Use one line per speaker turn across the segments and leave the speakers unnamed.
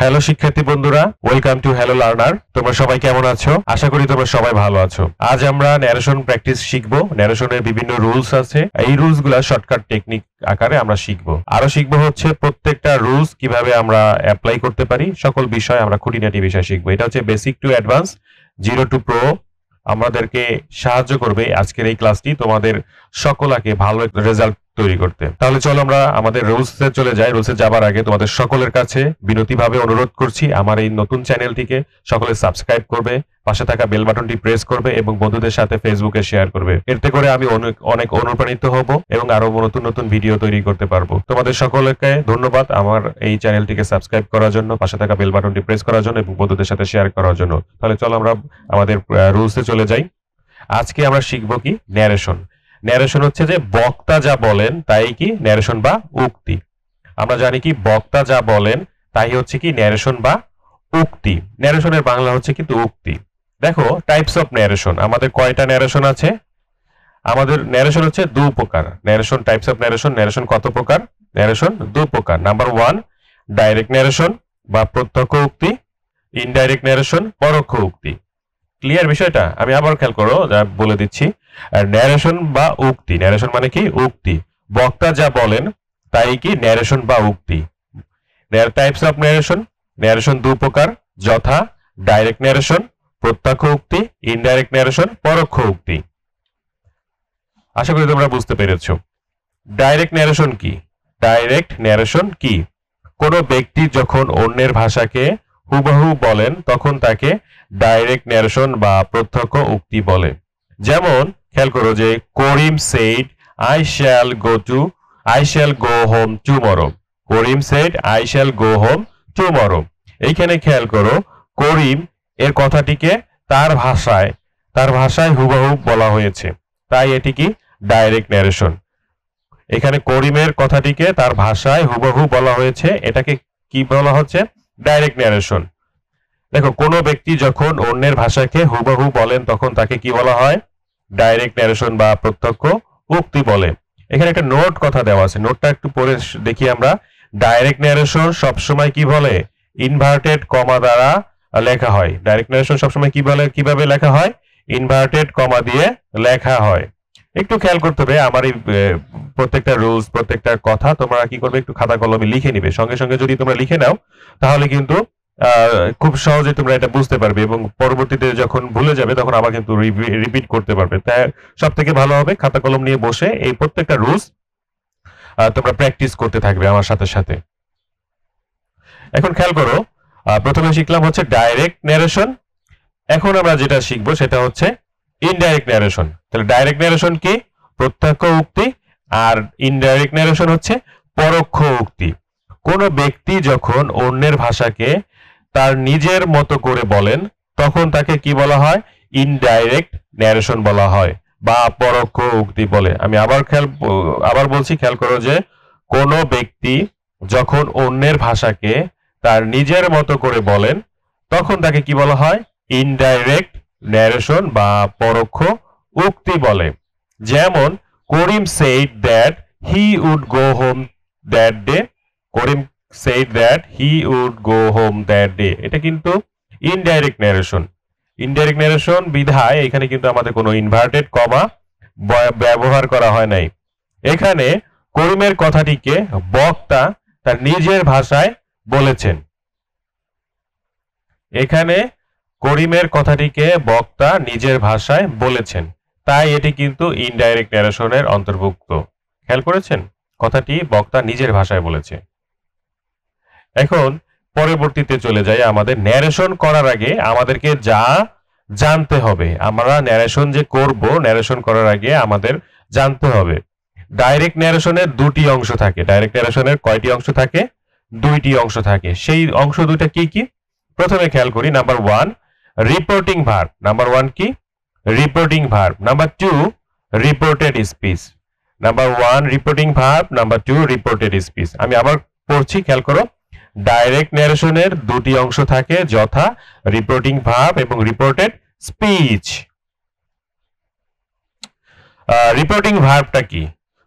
Hello শিক্ষার্থী বন্ধুরা, welcome to hello learner. তোমরা সবাই কেমন আছো? আশা করি তোমরা সবাই ভালো আছো। আজ আমরা ন্যারেশন প্র্যাকটিস শিখবো। ন্যারেশনের বিভিন্ন রুলস আছে, এই রুলস গুলা শর্টকাট টেকনিক আকারে আমরা শিখবো। আরো শিখবো হচ্ছে প্রত্যেকটা রুলস কিভাবে আমরা অ্যাপ্লাই করতে পারি, সকল বিষয় আমরা খুঁটিনাটি বিষয় শিখবো। এটা হচ্ছে basic to advance, zero to pro. আমাদেরকে সাহায্য করবে আজকের এই ক্লাসটি তোমাদের সকলকে ভালো রেজাল্ট তৈরি করতে। তাহলে চলো আমরা আমাদের রুলসে চলে যাই। রুলসে যাবার আগে তোমাদের সকলের কাছে বিনতিভাবে অনুরোধ করছি, আমার এই নতুন চ্যানেলটিকে সকলে সাবস্ক্রাইব করবে, পাশে থাকা বেল বাটনটি প্রেস করবে এবং বন্ধুদের সাথে ফেসবুকে শেয়ার করবে। এতে করে আমি অনেক অনুপ্রাণিত হব এবং আরো নতুন নতুন ভিডিও তৈরি করতে পারবো। তোমাদের সকলকে ধন্যবাদ আমার এই চ্যানেলটিকে সাবস্ক্রাইব করার জন্য, পাশে থাকা বেল বাটনটি প্রেস করার জন্য এবং বন্ধুদের সাথে শেয়ার করার জন্য। তাহলে চলো আমরা আমাদের রুলসে চলে যাই। আজকে আমরা শিখবো কি ন্যারেশন। ন্যারেশন হচ্ছে যে বক্তা যা বলেন তাই কি ন্যারেশন বা উক্তি। আমরা জানি কি বক্তা যা বলেন তাই হচ্ছে কি ন্যারেশন বা উক্তি। ন্যারেশনের বাংলা হচ্ছে কিন্তু উক্তি। দেখো টাইপস অফ ন্যারেশন, আমাদের কয়টা ন্যারেশন আছে? আমাদের ন্যারেশন হচ্ছে দু প্রকার। Narration types of narration, narration কত প্রকার? ন্যারেশন দু প্রকার। নাম্বার 1 ডাইরেক্ট ন্যারেশন বা প্রত্যক্ষ উক্তি, ইনডাইরেক্ট ন্যারেশন পরোক্ষ উক্তি। ক্লিয়ার বিষয়টা? আমি আবার খেয়াল করো, বলে দিচ্ছি। ন্যারেশন বা উক্তি, ন্যারেশন মানে কি উক্তি। বক্তা যা বলেন তাই কি ন্যারেশন বা উক্তি। টাইপস অফ ন্যারেশন, ন্যারেশন দু প্রকার, যথা ডাইরেক্ট ন্যারেশন প্রত্যক্ষ উক্তি, ইনডাইরেক্ট ন্যারেশন পরোক্ষ উক্তি। আশা করি তোমরা বুঝতে পেরেছো। ডাইরেক্ট ন্যারেশন কি? ডাইরেক্ট ন্যারেশন কি? কোনো ব্যক্তি যখন অন্যের ভাষাকে হুবহু বলেন তখন তাকে ডাইরেক্ট ন্যারেশন বা প্রত্যক্ষ উক্তি বলে। যেমন খেয়াল করো যে Karim said I shall go home tomorrow. Karim said I shall go home tomorrow. এইখানে খেয়াল করো করিম এর কথাটিকে তার ভাষায় হুবহু বলা হয়েছে, তাই এটি কি ডাইরেক্ট ন্যারেশন। এখানে করিমের কথাটিকে তার ভাষায় হুবহু বলা হয়েছে, এটাকে কি বলা হচ্ছে? Direct narration. দেখো কোনো ব্যক্তি যখন অন্যের ভাষাকে হুবহু বলেন তখন তাকে কি বলা হয়? ডাইরেক্ট ন্যারেশন বা প্রত্যক্ষ উক্তি বলে। এখানে একটা নোট কথা দেওয়া আছে, নোটটা একটু পড়ে দেখি আমরা। ডাইরেক্ট ন্যারেশন সবসময় কি বলে? ইনভার্টেড কমা দ্বারা লেখা হয়। ডাইরেক্ট ন্যারেশন সবসময় কি বলে, কিভাবে লেখা হয়? ইনভার্টেড কমা দিয়ে লেখা হয়। একটু খেয়াল করতে হবে আমার এই প্রত্যেকটা রুলস, প্রত্যেকটা কথা তোমরা কি করবে? একটু খাতা কলমে লিখে নিবে। সঙ্গে সঙ্গে যদি তোমরা লিখে নাও তাহলে কিন্তু খুব সহজে তোমরা এটা বুঝতে পারবে এবং পরবর্তীতে যখন ভুলে যাবে তখন আবার কিন্তু রিপিট করতে পারবে। তাই সব থেকে ভালো হবে খাতা কলম নিয়ে বসে এই প্রত্যেকটা রুলস তোমরা প্র্যাকটিস করতে থাকবে আমার সাথে সাথে। এখন খেয়াল করো, প্রথমে শিখলাম হচ্ছে ডাইরেক্ট ন্যারেশন। এখন আমরা যেটা শিখবো সেটা হচ্ছে ইনডাইরেক্ট ন্যারেশন। তাহলে ডাইরেক্ট ন্যারেশন কি? প্রত্যক্ষ উক্তি। আর ইনডাইরেক্ট ন্যারেশন হচ্ছে পরোক্ষ উক্তি। কোন ব্যক্তি যখন অন্যের ভাষাকে তার নিজের মতো করে বলেন তখন তাকে কি বলা হয়? ইনডাইরেক্ট ন্যারেশন বলা হয় বা পরোক্ষ উক্তি বলে। আমি আবার বলছি, খেয়াল করো যে কোন ব্যক্তি যখন অন্যের ভাষাকে তার নিজের মতো করে বলেন তখন তাকে কি বলা হয়? ইনডাইরেক্ট ন্যারেশন বা পরোক্ষ উক্তি বলে। যেমন করিম said that he would go home that day. Karim said that he would go home that day. এটা কিন্তু ইনডাইরেক্ট ন্যারেশন। ইনডাইরেক্ট ন্যারেশন বিধায় এখানে কিন্তু আমাদের কোনো ইনভার্টেড কমা ব্যবহার করা হয় নাই। এখানে করিমের কথাটিকে বক্তা তার নিজের ভাষায় বলেছেন। এখানে করিমের কথাটিকে বক্তা নিজের ভাষায় বলেছেন, তাই এটি কিন্তু ইনডাইরেক্ট ন্যারেশনের অন্তর্ভুক্ত। খেয়াল করেছেন? কথাটি বক্তা নিজের ভাষায় বলেছে। এখন পরবর্তীতে চলে যাই। আমাদের ন্যারেশন করার আগে আমাদেরকে যা জানতে হবে, আমরা ন্যারেশন যে করব, ন্যারেশন করার আগে আমাদের জানতে হবে ডাইরেক্ট ন্যারেশনের দুটি অংশ থাকে। ডাইরেক্ট ন্যারেশনের কয়টি অংশ থাকে? দুইটি অংশ থাকে। সেই অংশ দুইটা কি কি? প্রথমে খেয়াল করি, নাম্বার 1 রিপোর্টিং ভার্ব। নাম্বার 1 কি? Reporting verb. Number 2 reported speech. Number 1 reporting verb, number 2 reported speech. আমি আবার পড়ছি, খেয়াল করো। ডাইরেক্ট ন্যারেশনের দুটি অংশ থাকে, যথা রিপোর্টিং ভার্ব এবং রিপোর্টেড স্পিচ। রিপোর্টিং ভার্বটা কি?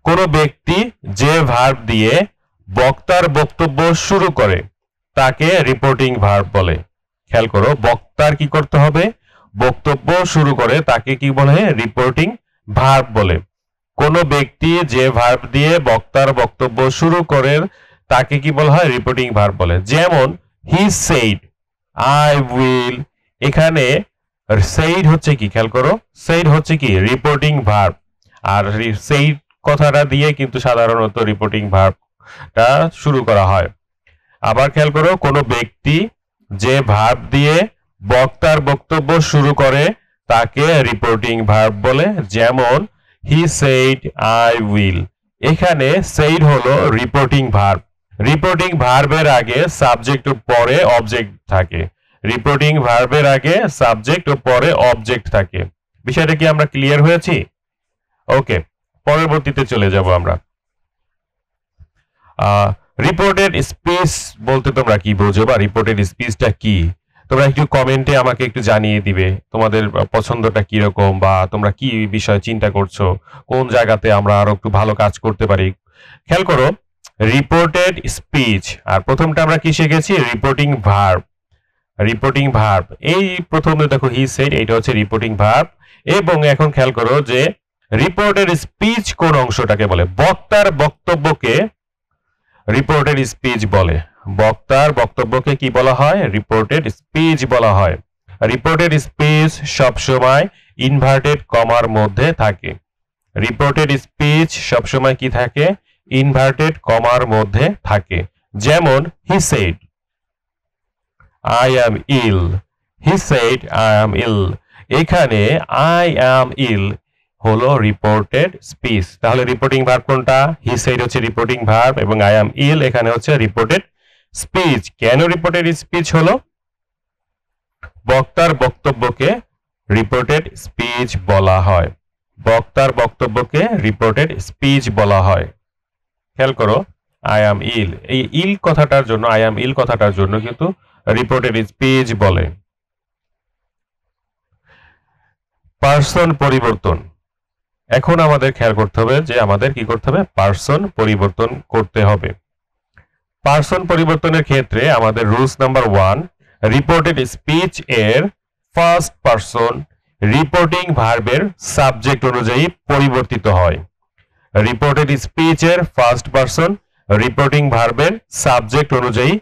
কোনো ব্যক্তি যে ভার্ব দিয়ে বক্তার বক্তব্য শুরু করে তাকে রিপোর্টিং ভার্ব বলে। খেয়াল করো, বক্তার কি করতে হবে, বক্তব্য শুরু করে তাকে কি বলে, রিপোর্টিং ভার্ব বলে। কোন ব্যক্তি যে ভার্ব দিয়ে বক্তার বক্তব্য শুরু করে তাকে কি বলা হয়, রিপোর্টিং ভার্ব বলে। যেমন হি সেইড আই উইল, এখানে সেইড হচ্ছে কি, খেয়াল করো, সেইড হচ্ছে কি রিপোর্টিং ভার্ব, আর সেইড কথাটা দিয়ে কিন্তু সাধারণত রিপোর্টিং ভার্বটা শুরু করা হয়। আবার খেয়াল করো, কোনো ব্যক্তি যে ভার্ব দিয়ে বক্তার বক্তব্য শুরু করে তাকে রিপোর্টিং ভার্ব বলে। যেমন হি সেইড আই উইল, এখানে সেইড হলো রিপোর্টিং ভার্ব। রিপোর্টিং ভার্বের আগে সাবজেক্ট ও পরে অবজেক্ট থাকে। রিপোর্টিং ভার্বের আগে সাবজেক্ট ও পরে অবজেক্ট থাকে। বিষয়টা কি আমরা ক্লিয়ার হয়েছি? ওকে, পরবর্তীতে চলে যাব আমরা। রিপোর্টেড স্পিচ বলতে তোমরা কি বোঝো, বা রিপোর্টেড স্পিচটা কি? তোমরা একটু কমেন্টে আমাকে একটু জানিয়ে দিবে তোমাদের পছন্দটা কি রকম, বা তোমরা কি বিষয়ে চিন্তা করছো, কোন জায়গাতে আমরা আরো একটু ভালো কাজ করতে পারি। খেয়াল করো, রিপোর্টেড স্পিচ, আর প্রথমটা আমরা কি শিখেছি, রিপোর্টিং ভার্ব। রিপোর্টিং ভার্ব, এই প্রথমে দেখো হি সেড, এটা হচ্ছে রিপোর্টিং ভার্ব। এবং এখন খেয়াল করো যে রিপোর্টেড স্পিচ কোন অংশটাকে বলে, বক্তার বক্তব্যকে রিপোর্টেড স্পিচ বলে। বক্তার বক্তব্যকে কি বলা হয়, রিপোর্টেড স্পিচ বলা হয়। রিপোর্টেড স্পিচ সবসময় ইনভার্টেড কমার মধ্যে থাকে। রিপোর্টেড স্পিচ সবসময় কি থাকে, ইনভার্টেড কমার মধ্যে থাকে। যেমন he said I am ill, he said I am ill, এখানে আই অ্যাম ইল হলো রিপোর্টেড স্পিচ। তাহলে রিপোর্টিং ভার্ব কোনটা, হি সেড হচ্ছে রিপোর্টিং ভার্ব, এবং আই অ্যাম ইল এখানে হচ্ছে রিপোর্টেড স্পিচ। কেন রিপোর্টেড স্পিচ হলো, বক্তার বক্তব্যকে রিপোর্টেড স্পিচ বলা হয়। বক্তার বক্তব্যকে রিপোর্টেড স্পিচ বলা হয়। খেয়াল করো, আই অ্যাম ইল, এই ইল কথাটার জন্য, আই অ্যাম ইল কথাটার জন্য কিন্তু রিপোর্টেড স্পিচ বলে। পার্সন পরিবর্তন, এখন আমাদের খেয়াল করতে হবে যে আমাদের কি করতে হবে, পার্সন পরিবর্তন করতে হবে। পার্সন পরিবর্তনের ক্ষেত্রে আমাদের রুলস নাম্বার 1, রিপোর্টেড স্পিচ এর ফার্স্ট পার্সন রিপোর্টিং ভার্বের সাবজেক্ট অনুযায়ী পরিবর্তিত হয়। রিপোর্টেড স্পিচ এর ফার্স্ট পার্সন রিপোর্টিং ভার্বের সাবজেক্ট অনুযায়ী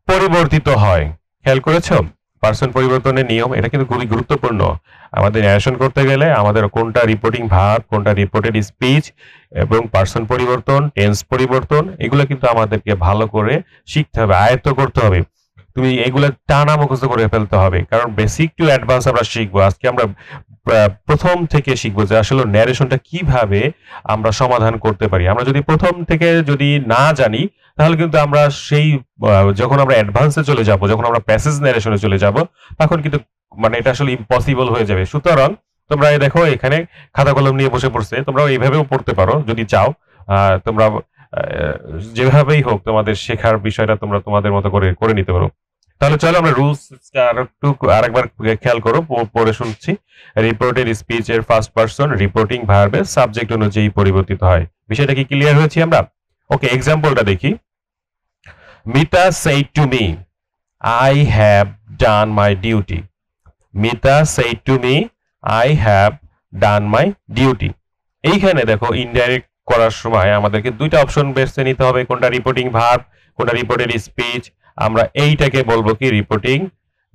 পরিবর্তিত হয়। খেয়াল করেছো পার্সন পরিবর্তনের নিয়ম, এটা কিন্তু খুবই গুরুত্বপূর্ণ। আমাদের ন্যারেশন করতে গেলে আমাদের কোনটা রিপোর্টিং ভার্ব, কোনটা রিপোর্টেড স্পিচ, এবং পার্সন পরিবর্তন, টেন্স পরিবর্তন, এগুলো কিন্তু আমাদেরকে ভালো করে শিখতে হবে, আয়ত্ত করতে হবে। তুমি এগুলো টানা মুখস্থ করে ফেলতে হবে, কারণ বেসিক টু অ্যাডভান্স আমরা শিখবো। আজকে আমরা প্রথম থেকে শিখবো যে আসলে ন্যারেশনটা কিভাবে আমরা সমাধান করতে পারি। আমরা যদি প্রথম থেকে যদি না জানি, তাহলে কিন্তু আমরা সেই যখন আমরা অ্যাডভান্সে চলে যাব, যখন আমরা প্যাসেজ ন্যারেশনে চলে যাব, তখন কিন্তু মানে এটা আসলে ইম্পসিবল হয়ে যাবে। সুতরাং তোমরা দেখো এখানে খাতা কলম নিয়ে বসে পড়ছে, তোমরা এইভাবেও পড়তে পারো যদি চাও। তোমরা যেভাবেই হোক তোমাদের শেখার বিষয়টা তোমরা তোমাদের মতো করে নিতে পারো। তাহলে চলো আমরা রুলসটা আরেকবার খেয়াল করো, পড়ে শুনছি। রিপোর্টেড স্পিচ এর ফার্স্ট পারসন রিপোর্টিং ভার্বের সাবজেক্ট অনুযায়ী পরিবর্তিত হয়। বিষয়টা কি ক্লিয়ার হয়েছে আমরা? ওকে, এক্সাম্পলটা দেখি। Mita said to me, I have done my duty. Mita said to me, I have done my duty. এইখানে দেখো ইনডাইরেক্ট করার সময় আমাদেরকে দুইটা অপশন বেছে নিতে হবে, কোনটা রিপোর্টিং ভার্ব, কোনটা রিপোর্টেড স্পিচ। আমরা এইটাকে বলবো কি রিপোর্টিং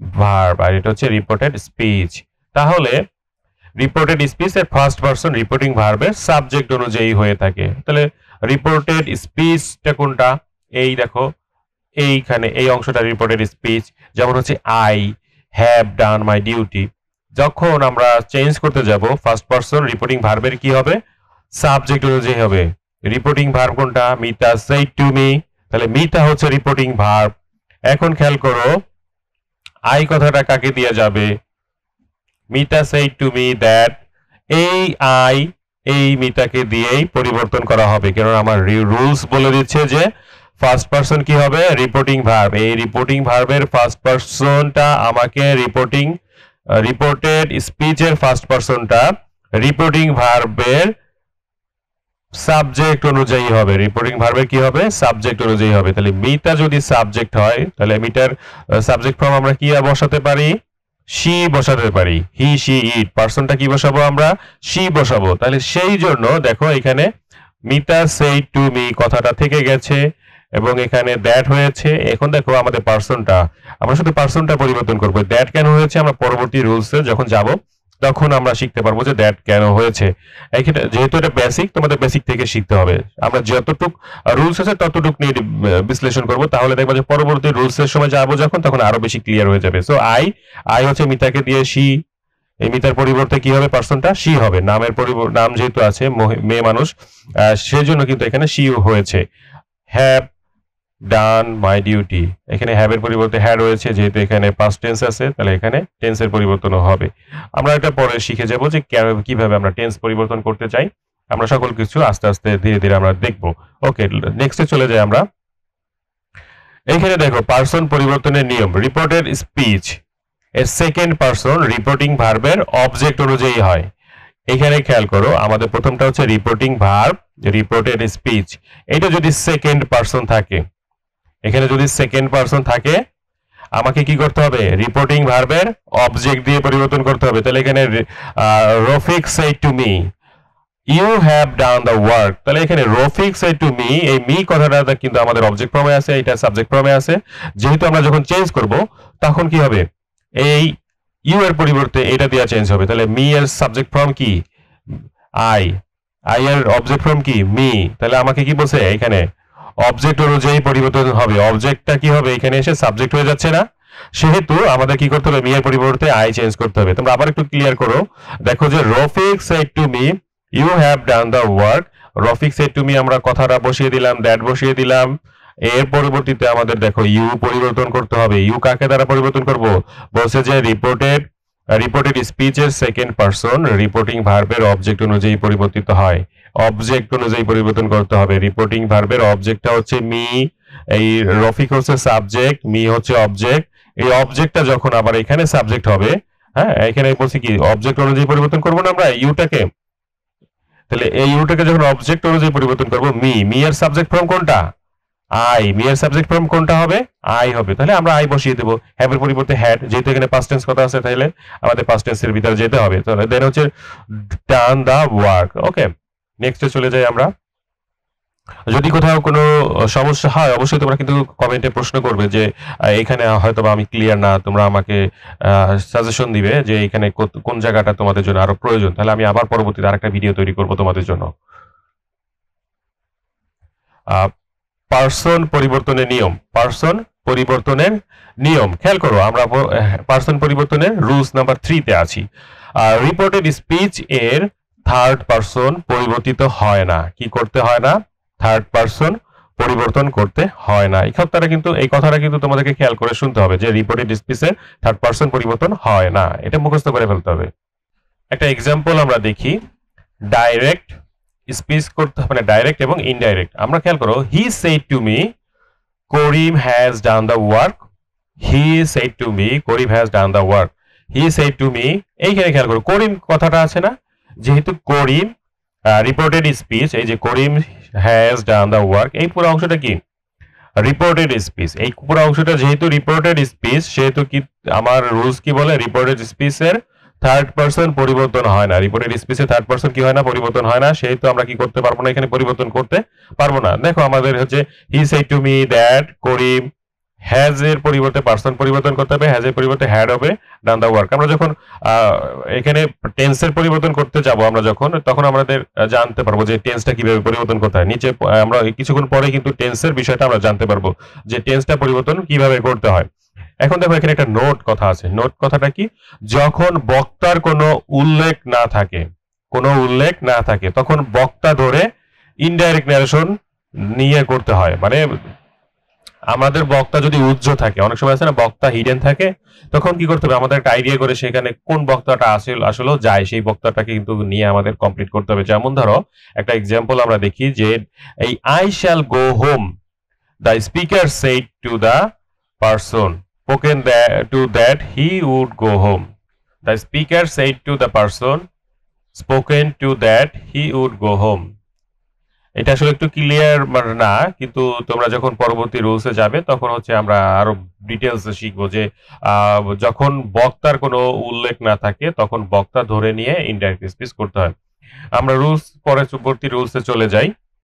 ভার্ব, আর এটা হচ্ছে রিপোর্টেড স্পিচ। তাহলে রিপোর্টেড স্পিচ এর ফার্স্ট পারসন রিপোর্টিং ভার্বের সাবজেক্ট অনুযায়ী হয়ে থাকে। তাহলে রিপোর্টেড স্পিচটা কোনটা, এই দেখো এইখানে এই অংশটা রিপোর্টেড স্পিচ। যেমন হচ্ছে I have done my duty, যখন আমরা চেঞ্জ করতে যাব ফার্স্ট পারসন রিপোর্টিং ভার্বের কি হবে, সাবজেক্ট অনুযায়ী হবে। রিপোর্টিং ভার্ব কোনটা, মিতা said to me, তাহলে মিতা হচ্ছে রিপোর্টিং ভার্ব। এখন খেয়াল করো আই কথাটা কাকে দিয়ে যাবে, Mita said to me that, এই আই এই মিতাকে দিয়েই পরিবর্তন করা হবে, কারণ আমার রুলস বলে দিচ্ছে যে ফার্স্ট পারসন কি হবে, রিপোর্টিং ভার্ব। এই রিপোর্টিং ভার্বের ফার্স্ট পারসনটা আমাকে রিপোর্টেড স্পিচের ফার্স্ট পারসনটা রিপোর্টিং ভার্বের সাবজেক্ট অনুযায়ী হবে, রিপোর্টিং ভার্বের কি হবে, সাবজেক্ট অনুযায়ী হবে। তাহলে মিটা যদি সাবজেক্ট হয় তাহলে মিটার সাবজেক্ট ফর্ম আমরা কি বসাতে পারি, শি বসাতে পারি। হি শি ইট, পার্সনটা কি বসাবো আমরা, শি বসাবো। তাহলে সেই জন্য দেখো এখানে মিতা সেড টু মি কথাটা থেকে গেছে এবং এখানে দ্যাট হয়েছে। এখন দেখো আমাদের পার্সনটা, আমরা শুধু পার্সনটা পরিবর্তন করবো। দ্যাট কেন হয়েছে আমরা পরবর্তী রুলসে যখন যাব তখন আমরা শিখতে পারবো যে দ্যাট কেন হয়েছে। যেহেতু এটা বেসিক, তোমাদের বেসিক থেকে শিখতে হবে। আমরা যতটুক রুলস আছে ততটুক নিয়ে বিশ্লেষণ করব, তাহলে দেখবো যে পরবর্তী রুলসের সময় যাবো যখন তখন আরো বেশি ক্লিয়ার হয়ে যাবে। সো আই হচ্ছে মিতাকে দিয়ে শি, এই মিতার পরিবর্তে কি হবে, পার্সনটা শি হবে। নাম যেহেতু আছে মেয়ে মানুষ, সেজন্য কিন্তু এখানে শি হয়েছে। হ্যাভ ডান মাই ডিউটি, এখানে হ্যাভ এর পরিবর্তে হ্যাড হয়েছে, যেহেতু এখানে পাস্ট টেন্স আছে তাহলে এখানে টেন্সের পরিবর্তনও হবে। আমরা এটা পরে শিখে যাব যে কিভাবে আমরা টেন্স পরিবর্তন করতে চাই। আমরা সকল কিছু আস্তে আস্তে ধীরে ধীরে আমরা দেখব। ওকে, নেক্সটে চলে যাই আমরা। এখানে দেখো পার্সন পরিবর্তনের নিয়ম, রিপোর্টেড স্পিচ এর সেকেন্ড পার্সন রিপোর্টিং ভার্বের অবজেক্ট অনুযায়ী হয়। এখানে খেয়াল করো, আমাদের প্রথমটা হচ্ছে রিপোর্টিং ভার্ব, রিপোর্টেড স্পিচ। এটা যদি সেকেন্ড পার্সন থাকে, এখানে যদি সেকেন্ড পার্সন থাকে আমাকে কি করতে হবে, রিপোর্টিং ভার্বের অবজেক্ট দিয়ে পরিবর্তন করতে হবে। তাহলে এখানে Rafiq said to me you have done the work, তাহলে এখানে রফিক সেড টু মি, এই মি কথাটা কিন্তু আমাদের অবজেক্ট ফর্মে আছে, এটা সাবজেক্ট ফর্মে আছে। যেহেতু আমরা যখন চেঞ্জ করব তখন কি হবে, এই ইউ এর পরিবর্তে এটা দিয়ে চেঞ্জ হবে। তাহলে মি এর সাবজেক্ট ফর্ম কি, আই এর অবজেক্ট ফর্ম কি, মি। তাহলে আমাকে কি বলছে, এখানে অবজেক্ট অনুযায়ী পরিবর্তন হবে। অবজেক্টটা কি হবে, এখানে এসে সাবজেক্ট হয়ে যাচ্ছে না, সেহেতু আমাদের কি করতে হবে, মি এর পরিবর্তে আই চেঞ্জ করতে হবে। তোমরা আবার একটু ক্লিয়ার করো, দেখো যে Rafiq said to me you have done the work, Rafiq said to me আমরা কথাটা বসিয়ে দিলাম, দ্যাট বসিয়ে দিলাম। এর পরবর্তীতে আমাদের দেখো ইউ পরিবর্তন করতে হবে। ইউ কাকে দ্বারা পরিবর্তন করব, বলছে যে রিপোর্টেড স্পিচের সেকেন্ড পার্সন রিপোর্টিং ভার্বের অবজেক্ট অনুযায়ী পরিবর্তিত হয়। অবজেক্ট অনুযায়ী পরিবর্তন করতে হবে। রিপোর্টিং ভার্বের অবজেক্টটা হচ্ছে মি, এই রফিক হচ্ছে সাবজেক্ট, মি হচ্ছে অবজেক্ট। এই অবজেক্টটা যখন আবার এখানে সাবজেক্ট হবে, হ্যাঁ এখানে বলছি কি অবজেক্ট অনুযায়ী পরিবর্তন করবো না আমরা ইউটাকে। তাহলে এই ইউটাকে যখন অবজেক্ট অনুযায়ী পরিবর্তন করবো, মি এর সাবজেক্ট ফর্ম কোনটা, আই, মি এর সাবজেক্ট ফর্ম কোনটা হবে, আই হবে। তাহলে আমরা আই বসিয়ে দেবো, হ্যাভ এর পরিবর্তে হ্যাড, যেহেতু এখানে পাস্ট টেন্স কথা আছে তাহলে আমাদের পাস্ট টেন্সের ভিতরে যেতে হবে। তাহলে দেন হচ্ছে ডান দা ওয়ার্ক। ওকে, নেক্সটে চলে যাই আমরা। যদি কোথাও কোনো সমস্যা হয় অবশ্যই তোমরা কিন্তু কমেন্টে প্রশ্ন করবে যে এখানে হয়তো আমি ক্লিয়ার না, তোমরা আমাকে সাজেশন দিবে যে এখানে কোন জায়গাটা তোমাদের জন্য আরো প্রয়োজন, তাহলে আমি আবার পরবর্তীতে আরেকটা ভিডিও তৈরি করব তোমাদের জন্য। পার্সন পরিবর্তনের নিয়ম, পার্সন পরিবর্তনের নিয়ম খেয়াল করো, আমরা পার্সন পরিবর্তনের রুলস নাম্বার 3 তে আছি। রিপোর্টেড স্পিচ এর থার্ড পার্সন পরিবর্তিত হয় না। কি করতে হয় না, থার্ড পার্সন পরিবর্তন করতে হয় না। এই কথাটা কিন্তু তোমাদেরকে খেয়াল করে শুনতে হবে যে রিপোর্টেড স্পিচের থার্ড পার্সন পরিবর্তন হয় না, এটা মুখস্থ করে ফেলতে হবে। একটা এক্সাম্পল আমরা দেখি, ডাইরেক্ট স্পিচ করতে মানে ডাইরেক্ট এবং ইনডাইরেক্ট। আমরা খেয়াল করো, he said to me Karim has done the work, he said to me Karim has done the work, he said to me. এইখানে খেয়াল করো করিম কথাটা আছে না, যেহেতু করিম রিপোর্টেড স্পিচ, এই যে করিম হ্যাজ ডান দ্য ওয়ার্ক, এই পুরো অংশটা কি রিপোর্টেড স্পিচ। এই পুরো অংশটা যেহেতু রিপোর্টেড স্পিচ, সেহেতু কি আমার রুলস কি বলে, রিপোর্টেড স্পিচের থার্ড পার্সন পরিবর্তন হয় না। রিপোর্টেড স্পিচে থার্ড পার্সন কি হয় না, পরিবর্তন হয় না, সেহেতু আমরা কি করতে পারবো না, এখানে পরিবর্তন করতে পারবো না। দেখো আমাদের হচ্ছে he said to me that Karim, has এর পরিবর্তে পার্সন পরিবর্তন করতে হবে, হ্যাজ এর পরিবর্তে হ্যাড হবে ডান দ্য ওয়ার্ক। আমরা যখন এখানে টেন্সের পরিবর্তন করতে যাব আমরা যখন, তখন আমাদের জানতে পারবো যে টেন্সটা কিভাবে পরিবর্তন করতে হয়। নিচে আমরা কিছুক্ষণ পরে কিন্তু টেন্সের বিষয়টা আমরা জানতে পারবো যে টেন্সটা পরিবর্তন কিভাবে করতে হয়। এখন দেখো এখানে একটা নোট কথা আছে। নোট কথাটা কি, যখন বক্তার কোনো উল্লেখ না থাকে তখন বক্তা ধরে ইনডাইরেক্ট ন্যারেশন নিয়ে করতে হয়। মানে আমাদের বক্তা যদি উজ্জ্ব থাকে, অনেক সময় আছে না বক্তা হিডেন থাকে, তখন কি করতে হবে, আমাদের একটা আইডিয়া করে সেখানে কোন বক্তাটা আসলে যায় সেই বক্তাটাকে কিন্তু নিয়ে আমাদের কমপ্লিট করতে হবে। যেমন ধরো একটা এক্সাম্পল আমরা দেখি যে এই I shall go home, the speaker said to the person spoken to that he would go home. The speaker said to the person spoken to that he would go home. এটা আসলে একটু clear না, কিন্তু তোমরা যখন পরবর্তী রুলসে যাবে তখন হচ্ছে আমরা আরো ডিটেলস শিখবো যে যখন বক্তার কোনো উল্লেখ না থাকে তখন বক্তা ধরে নিয়ে ইনডাইরেক্ট স্পিচ করতে হয়। আমরা পরবর্তী রুলসে চলে যাই।